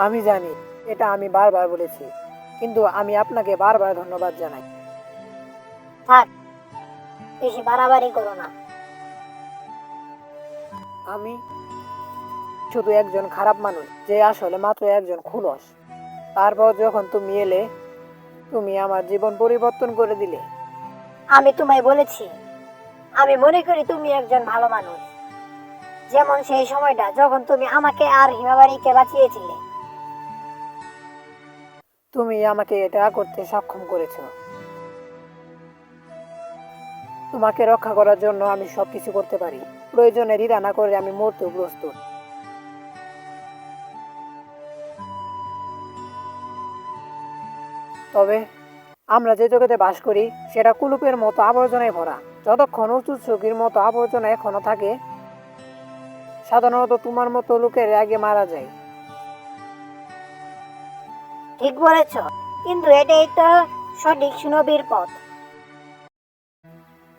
আমি জানি এটা আমি বারবার বলেছি, কিন্তু আমি আপনাকে বারবার ধন্যবাদ জানাই। থাক, বেশি বাড়াবাড়ি করো না। আমি শুধু একজন খারাপ মানুষ যে আসলে মাত্র একজন খুলস। তারপর যখন তুমি এলে, তুমি আমার জীবন পরিবর্তন করে দিলে। আমি তোমায় বলেছি, আমি মনে করি তুমি একজন ভালো মানুষ। যেমন সেই সময়টা যখন তুমি আমাকে আর হিমাবারিকে বাঁচিয়েছিলে। তুমি আমাকে এটা করতে সক্ষম করেছো। তোমাকে রক্ষা করার জন্য আমি সবকিছু করতে পারি। প্রয়োজনে দ্বিধা না করে আমি মরতেও প্রস্তুত। তবে আমরা যে জগতে বাস করি সেটা কুলুপের মতো আবর্জনায় ভরা। যতক্ষণ উঁচু চৌকির মতো আবর্জনা এখনো থাকে, সাধারণত তোমার মতো লোকের আগে মারা যায়। ঠিক বলেছ, কিন্তু এটাই তো সঠিক সুনবির পথ।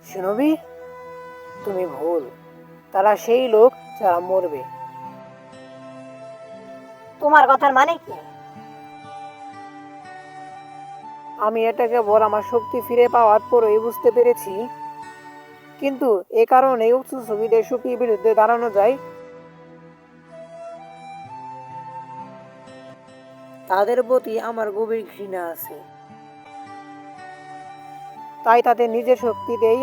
শুনবি, তুমি ভুল। তারা সেই লোক যারা মরবে। তোমার কথার মানে কি? আমি এটা কেবল আমার শক্তি ফিরে পাওয়ার পরেই বুঝতে পেরেছি। কিন্তু এ কারণে উঁচু ছবিদের শক্তির বিরুদ্ধে দাঁড়ানো যায়। তাদের প্রতি আমার গভীর ঘৃণা আছে। তাই তাদের নিজের শক্তিতেই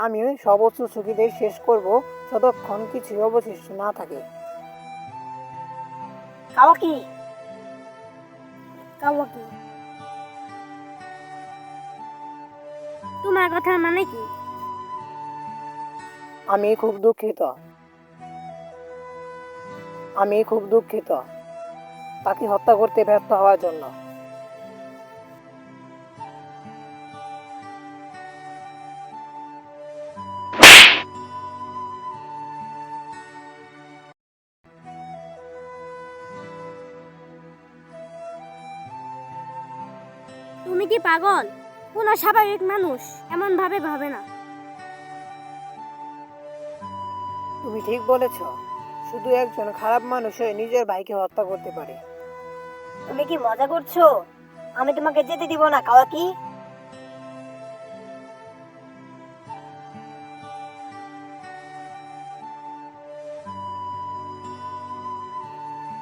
আমি সর্বোচ্চ ঝুঁকিদের শেষ করব, যতক্ষণ কিছুই অবশিষ্ট না থাকে। কাওয়াকি, কাওয়াকি, তোমার কথার মানে কি? আমি খুব দুঃখিত। আমি খুব দুঃখিত তাকে হত্যা করতে ব্যর্থ হওয়ার জন্য। তুমি কি পাগল? কোনো স্বাভাবিক মানুষ এমন ভাবে ভাবে না। তুমি ঠিক বলেছ। শুধু একজন খারাপ মানুষই নিজের ভাইকে হত্যা করতে পারে। তুমি কি মজা করছো? আমি তোমাকে যেতে দিব না, কাওয়াকি।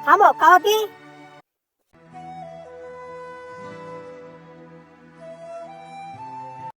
থামো, কাওয়াকি।